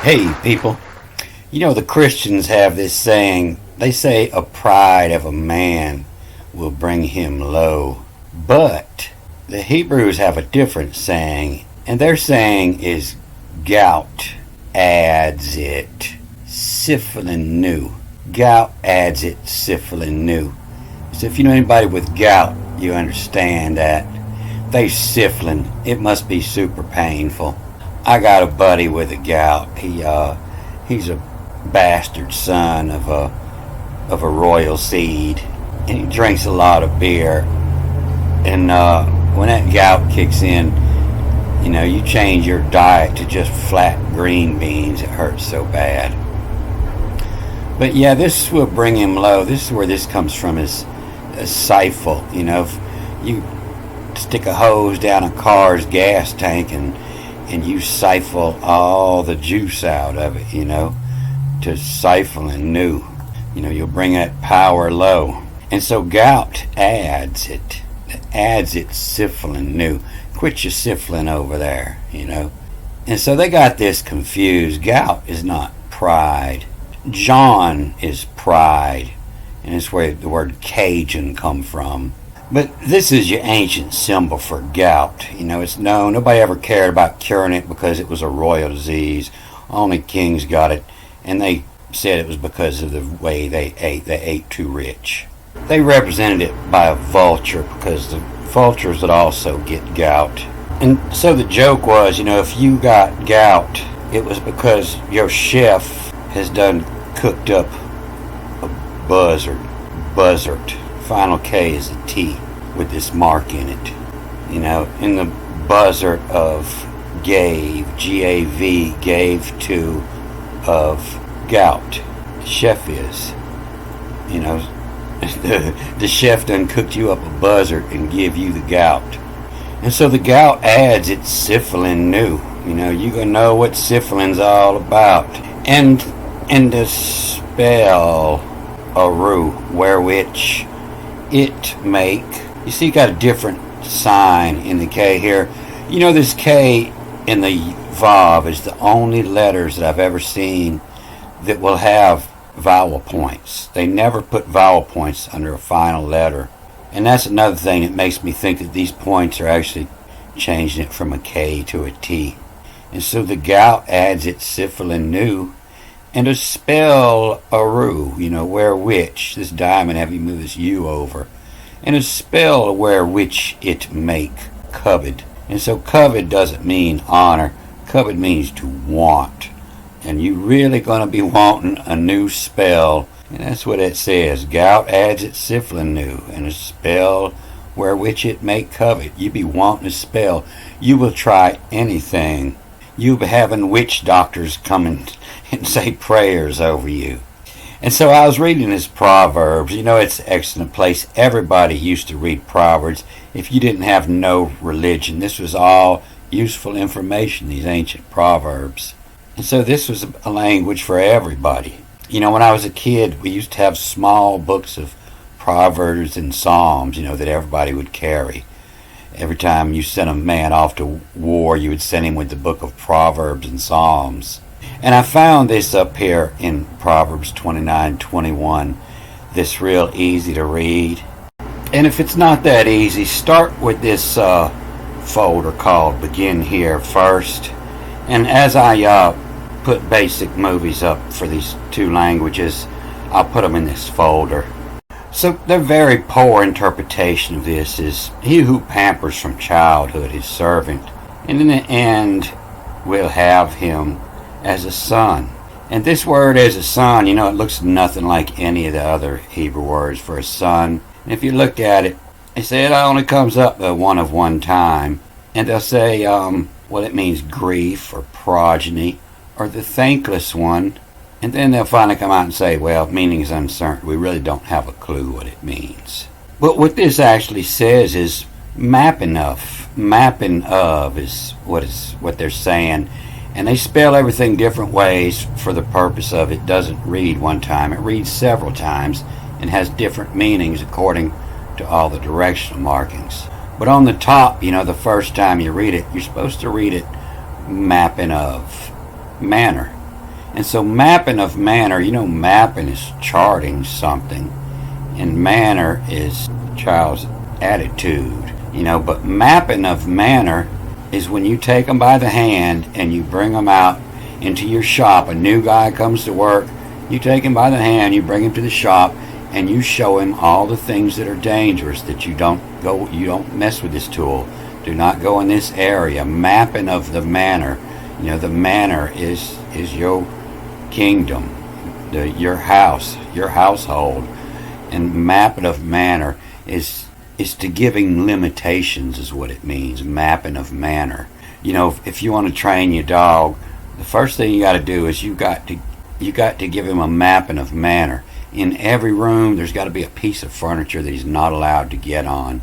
Hey, people. You know, the Christians have this saying. They say a pride of a man will bring him low. But the Hebrews have a different saying, and their saying is gout adds it, syphilin new. Gout adds it, syphilin new. So if you know anybody with gout, you understand that they syphilin. It must be super painful. I got a buddy with a gout. He's a bastard son of a royal seed, and he drinks a lot of beer. And when that gout kicks in, you know, you change your diet to just flat green beans. It hurts so bad. But yeah, this will bring him low. This is where this comes from, is a siphon. You know, if you stick a hose down a car's gas tank and you siphon all the juice out of it, you know, to siphon new. You know, you'll bring that power low. And so gout adds it. It adds it syphilin new. Quit your syphilin over there, you know. And so they got this confused. Gout is not pride. John is pride. And it's where the word Cajun come from. But this is your ancient symbol for gout. You know, it's known. Nobody ever cared about curing it because it was a royal disease. Only kings got it. And they said it was because of the way they ate. They ate too rich. They represented it by a vulture because the vultures would also get gout. And so the joke was, you know, if you got gout, it was because your chef has done cooked up a buzzard. Final K is a T with this mark in it. You know, in the buzzard of G-A-V, gave to, of gout. Chef is. You know, the chef done cooked you up a buzzard and give you the gout. And so the gout adds its syphilin new. You know, you gonna know what syphilin's all about. And to spell aru, wherewith it make. You see, you got a different sign in the K here. You know, this K in the Vav is the only letters that I've ever seen that will have vowel points. They never put vowel points under a final letter. And that's another thing that makes me think that these points are actually changing it from a K to a T. And so the gout adds its syphilin new. And to spell aru, you know, where which, this diamond, have you move this U over. And to spell where which it make, covet. And so covet doesn't mean honor. Covet means to want. And you really going to be wanting a new spell. And that's what it says. Gout adds its syphilin new. And a spell where which it make covet. You be wanting a spell. You will try anything. You be having witch doctors come and say prayers over you. And so I was reading this Proverbs. You know, it's an excellent place. Everybody used to read Proverbs. If you didn't have no religion, this was all useful information, these ancient Proverbs. And so this was a language for everybody. You know, when I was a kid, we used to have small books of Proverbs and Psalms, you know, that everybody would carry. Every time you sent a man off to war, you would send him with the book of Proverbs and Psalms. And I found this up here in Proverbs 29:21, this real easy to read. And if it's not that easy, start with this folder called Begin Here first. And as I put basic movies up for these two languages, I'll put them in this folder. So the very poor interpretation of this is, he who pampers from childhood his servant, and in the end will have him as a son. And this word as a son, you know, it looks nothing like any of the other Hebrew words for a son. And if you look at it, they say it only comes up one of one time. And they'll say, well, it means grief or progeny or the thankless one. And then they'll finally come out and say, well, meaning is uncertain. We really don't have a clue what it means. But what this actually says is mapping of. Mapping of is what they're saying. And they spell everything different ways for the purpose of it doesn't read one time. It reads several times and has different meanings according to all the directional markings. But on the top, you know, the first time you read it, you're supposed to read it mapping of manner. And so mapping of manner, mapping is charting something, and manner is child's attitude, but mapping of manner is when you take them by the hand and you bring them out into your shop. A new guy comes to work, you take him by the hand, you bring him to the shop, and you show him all the things that are dangerous, that you don't mess with this tool, do not go in this area. Mapping of the manner, the manner is your kingdom, your house, your household. And mapping of manner is to giving limitations, is what it means. Mapping of manner. If you want to train your dog, the first thing you got to do is you got to give him a mapping of manner. In every room, there's got to be a piece of furniture that he's not allowed to get on.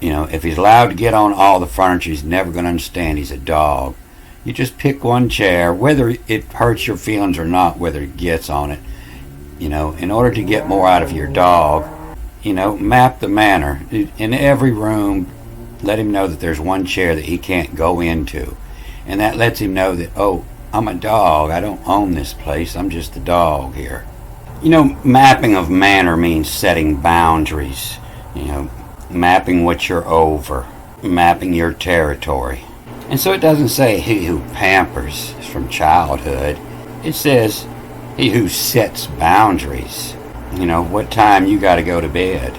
If he's allowed to get on all the furniture, he's never going to understand he's a dog. You just pick one chair, whether it hurts your feelings or not, whether it gets on it. In order to get more out of your dog, map the manner. In every room, let him know that there's one chair that he can't go into. And that lets him know that, oh, I'm a dog. I don't own this place. I'm just a dog here. Mapping of manner means setting boundaries. Mapping what you're over. Mapping your territory. And so it doesn't say he who pampers from childhood. It says he who sets boundaries. What time you got to go to bed.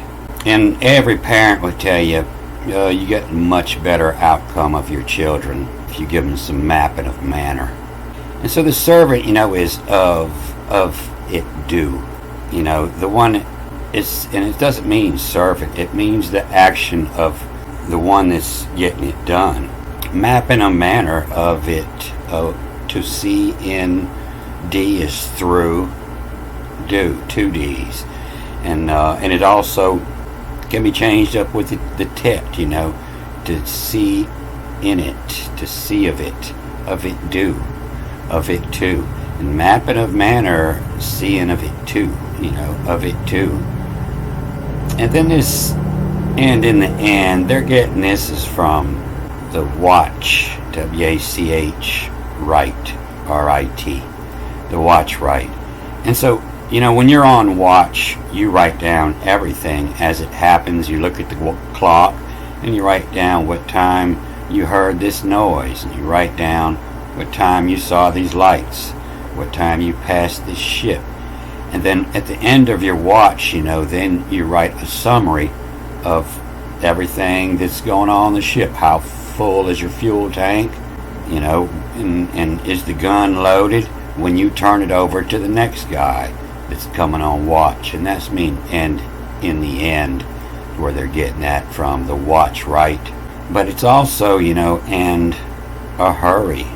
And every parent would tell you, you get much better outcome of your children if you give them some mapping of manner. And so the servant, is of it do. The one is, and it doesn't mean servant. It means the action of the one that's getting it done. Mapping a manner of it, to see in D is through, do, two D's. And it also can be changed up with the tet, to see in it, to see of it do, of it too. And mapping of manner, seeing of it too, of it too. And then this, and in the end, they're getting this is from the watch, W-A-C-H, right, R-I-T, the watch right. And so, when you're on watch, you write down everything as it happens. You look at the clock and you write down what time you heard this noise, and you write down what time you saw these lights, what time you passed this ship. And then at the end of your watch, then you write a summary of everything that's going on the ship. How full is your fuel tank? And is the gun loaded when you turn it over to the next guy that's coming on watch? And that's and in the end, where they're getting that from, the watch right. But it's also, and a hurry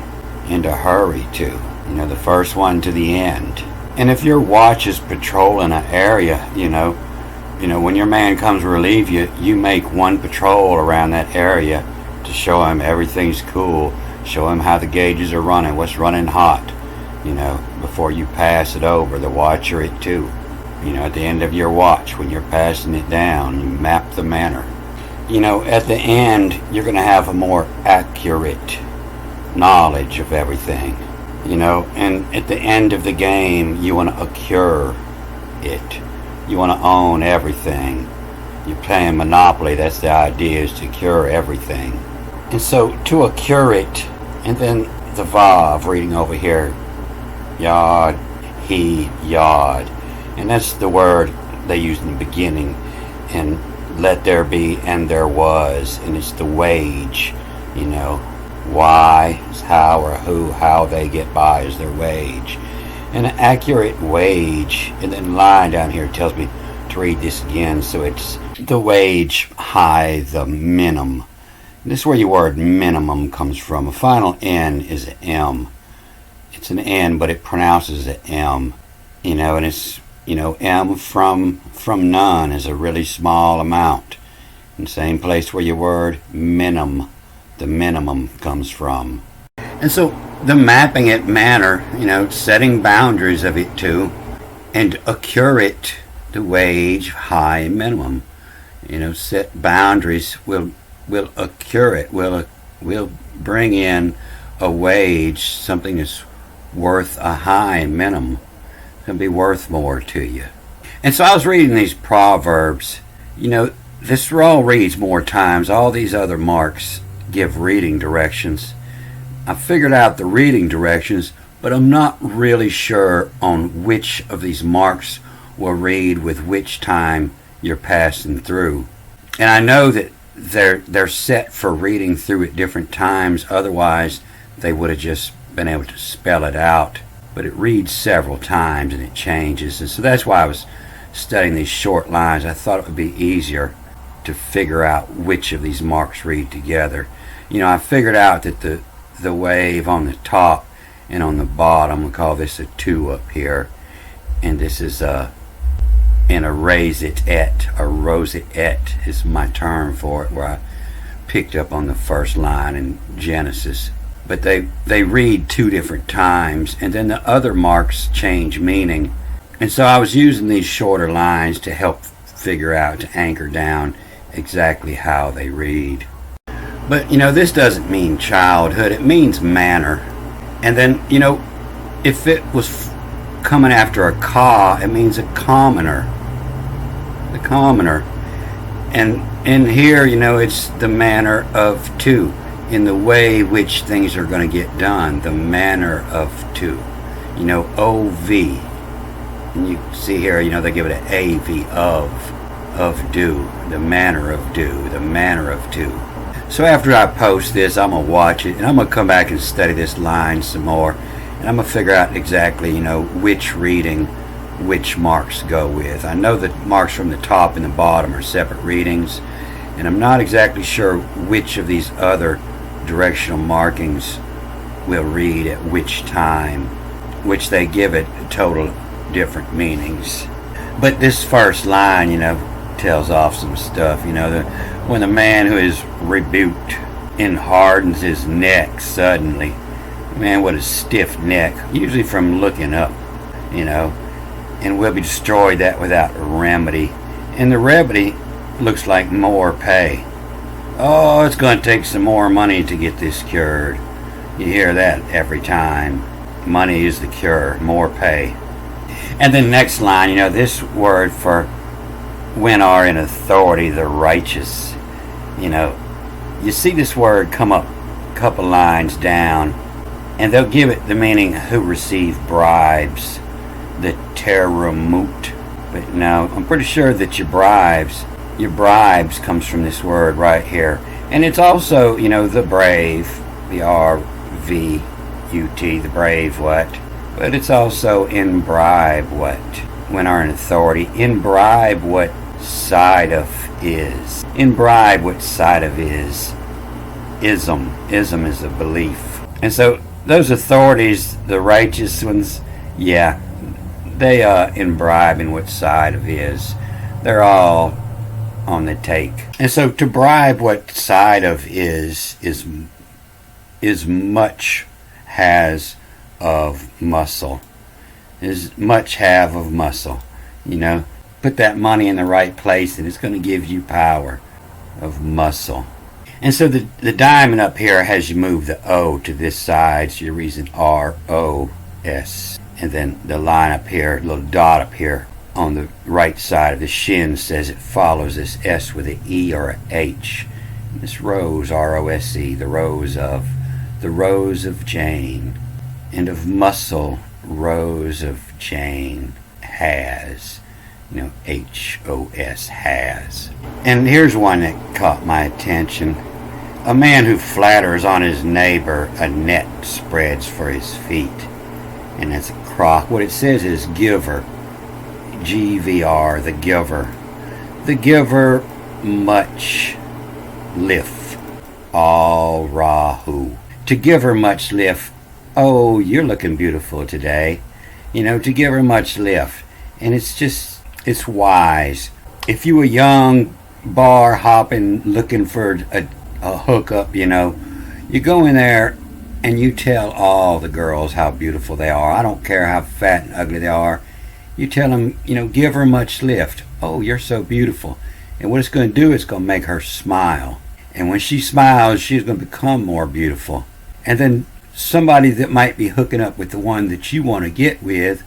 too. The first one to the end. And if your watch is patrolling an area, when your man comes to relieve you, you make one patrol around that area to show him everything's cool, show him how the gauges are running, what's running hot, before you pass it over, the watcher it too. At the end of your watch, when you're passing it down, you map the manner. At the end, you're going to have a more accurate knowledge of everything. And at the end of the game, you want to accrue it. You want to own everything. You're playing Monopoly, that's the idea, is to cure everything. And so to accrue it, and then the Vav reading over here, Yod, he, Yod. And that's the word they use in the beginning. And let there be, and there was. And it's the wage, Why is how, or who, how they get by is their wage. An accurate wage, and then line down here tells me to read this again. So it's the wage high, the minimum. And this is where your word minimum comes from. A final N is an M. It's an N, but it pronounces an M. And it's, M from none is a really small amount. In the same place where your word minimum, the minimum, comes from. And so the mapping it manner, setting boundaries of it too, and accurate the wage, high and minimum. Set boundaries will accurate, will bring in a wage, something that's worth a high minimum. It's going to be worth more to you. And so I was reading these Proverbs. This roll reads more times. All these other marks give reading directions. I figured out the reading directions, but I'm not really sure on which of these marks will read with which time you're passing through. And I know that they're set for reading through at different times. Otherwise, they would have just been able to spell it out. But it reads several times and it changes. And so that's why I was studying these short lines. I thought it would be easier to figure out which of these marks read together. I figured out that the wave on the top and on the bottom, we'll call this a 2 up here, and this is a rosette. A rosette is my term for it, where I picked up on the first line in Genesis. But they read 2 different times, and then the other marks change meaning. And so I was using these shorter lines to help figure out, to anchor down exactly how they read. But this doesn't mean childhood, it means manner. And then if it was coming after a ka, it means a commoner. The commoner. And in here, it's the manner of to, in the way which things are going to get done, the manner of to. OV. And you see here, they give it an AV, of do, the manner of do, the manner of to. So after I post this, I'm going to watch it, and I'm going to come back and study this line some more, and I'm going to figure out exactly, which reading which marks go with. I know that marks from the top and the bottom are separate readings, and I'm not exactly sure which of these other directional markings will read at which time, which they give it total different meanings. But this first line, tells off some stuff. When the man who is rebuked and hardens his neck suddenly, man, what a stiff neck, usually from looking up, and will be destroyed that without remedy. And the remedy looks like more pay. Oh, it's going to take some more money to get this cured. You hear that every time. Money is the cure, more pay. And then next line, this word for when are in authority the righteous. You see this word come up a couple lines down, and they'll give it the meaning who receive bribes, the terumut. But no, I'm pretty sure that your bribes comes from this word right here. And it's also, the brave, the R-V-U-T, the brave what? But it's also in bribe what? When are in authority. In bribe what side of is. In bribe what side of is. Ism. Ism is a belief. And so those authorities, the righteous ones, yeah, they in bribe in what side of is. They're all on the take. And so to bribe what side of is much has of muscle. Is much have of muscle. Put that money in the right place and it's going to give you power of muscle. And so the diamond up here has you move the O to this side, so you're using R-O-S. And then the line up here, little dot up here on the right side of the shin says it follows this S with an E or an H. And this rose, R-O-S-E, the rose of Jane. And of muscle, rose of Jane has. H-O-S, has. And here's one that caught my attention. A man who flatters on his neighbor, a net spreads for his feet. And that's a crock. What it says is giver. G-V-R, the giver. The giver much lift. All rahu. To give her much lift. Oh, you're looking beautiful today. To give her much lift. And it's wise. If you were young, bar hopping, looking for a hookup, you go in there and you tell all the girls how beautiful they are. I don't care how fat and ugly they are. You tell them, give her much lift. Oh, you're so beautiful. And what it's going to do is going to make her smile. And when she smiles, she's going to become more beautiful. And then somebody that might be hooking up with the one that you want to get with,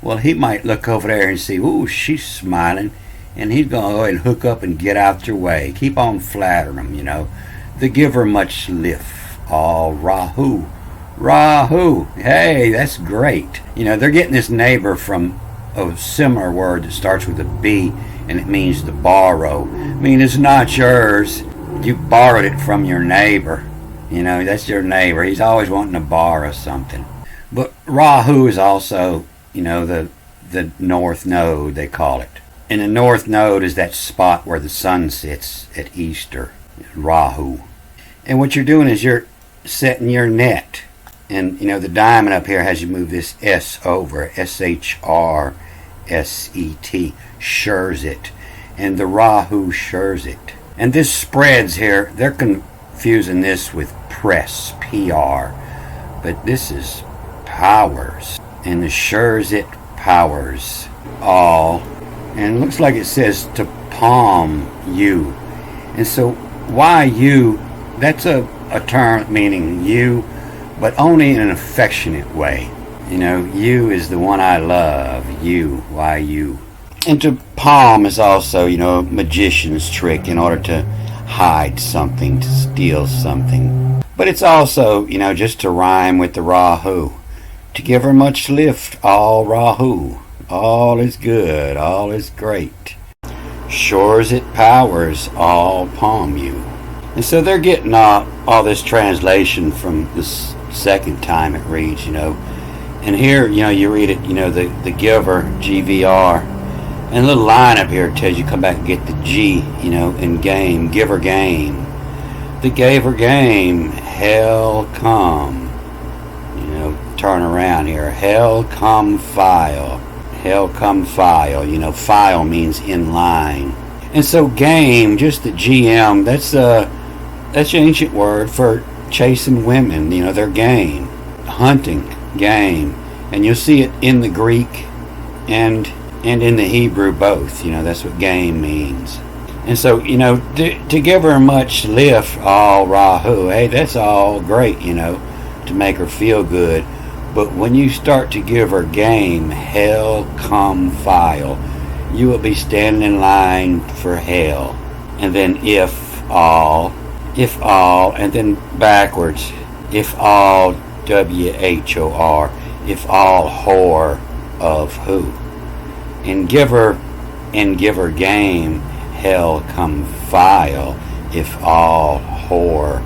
well, he might look over there and see, ooh, she's smiling, and he's going to go ahead and hook up and get out your way. Keep on flattering them. The giver much lift. All Rahu. Rahu. Hey, that's great. They're getting this neighbor from a similar word that starts with a B, and it means to borrow. It's not yours. You borrowed it from your neighbor. That's your neighbor. He's always wanting to borrow something. But Rahu is also, the north node, they call it. And the north node is that spot where the sun sits at Easter, Rahu. And what you're doing is you're setting your net. And, the diamond up here has you move this S over, Shret, shures it. And the Rahu shures it. And this spreads here, they're confusing this with press, PR. But this is powers. And the shures it powers all. And it looks like it says to palm you. And so why you? That's a term meaning you, but only in an affectionate way. You is the one I love. You. Why you? And to palm is also, a magician's trick in order to hide something, to steal something. But it's also, just to rhyme with the Rahu. To give her much lift, all Rahu. All is good, all is great. Shores it powers, all palm you. And so they're getting all this translation from the second time it reads, And here, you read it, the giver, GVR. And a little line up here tells you come back and get the G, in game, giver game. The giver game, hell come. Turn around here. Hell come file. Hell come file. File means in line. And so game, just the GM, that's an ancient word for chasing women. Their game. Hunting, game. And you'll see it in the Greek and in the Hebrew both. That's what game means. And so, to give her much lift, all Rahu, hey, that's all great, to make her feel good. But when you start to give her game, hell come file, you will be standing in line for hell. And then if all, and then backwards, if all, WHOR, if all whore of who. And give her game, hell come file, if all whore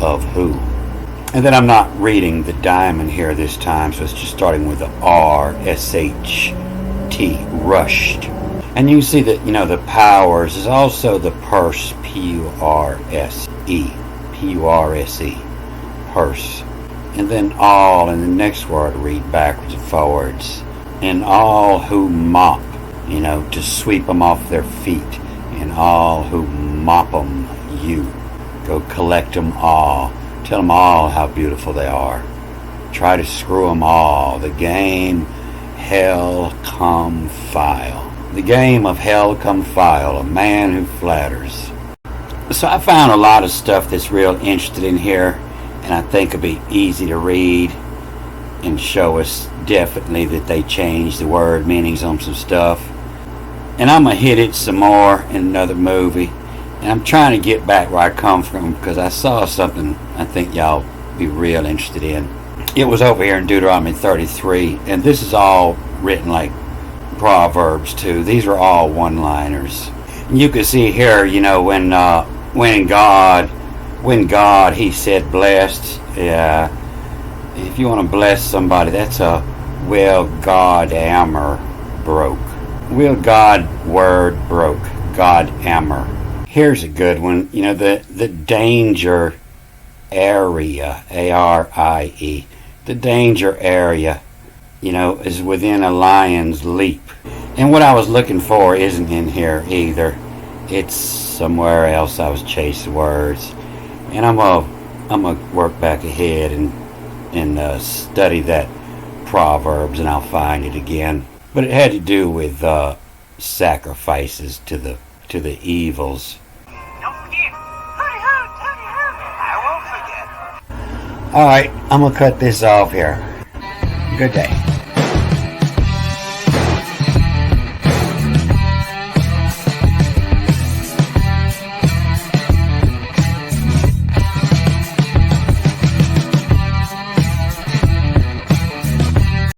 of who. And then I'm not reading the diamond here this time, so it's just starting with the RSHT, rushed. And you see that, the powers is also the purse, P-U-R-S-E, purse. And then all, and the next word read backwards and forwards. And all who mop, to sweep them off their feet. And all who mop them, you. Go collect them all. Tell them all how beautiful they are. Try to screw them all. The game, hell come file. The game of hell come file. A man who flatters. So I found a lot of stuff that's real interesting in here, and I think it'll be easy to read and show us definitely that they changed the word meanings on some stuff. And I'm going to hit it some more in another movie. And I'm trying to get back where I come from because I saw something I think y'all be real interested in. It was over here in Deuteronomy 33, and this is all written like Proverbs too. These are all one-liners. And you can see here, when God, he said blessed. Yeah, if you want to bless somebody, that's a will God hammer broke. Will God word broke. God hammer. Here's a good one. The danger area, A-R-I-E. The danger area, is within a lion's leap. And what I was looking for isn't in here either. It's somewhere else. I was chasing words. And I'm gonna work back ahead and study that Proverbs, and I'll find it again. But it had to do with sacrifices to the evils. Don't forget. Hurry, hurry, hurry, hurry. I won't forget. All right, I'm gonna cut this off here. Good day.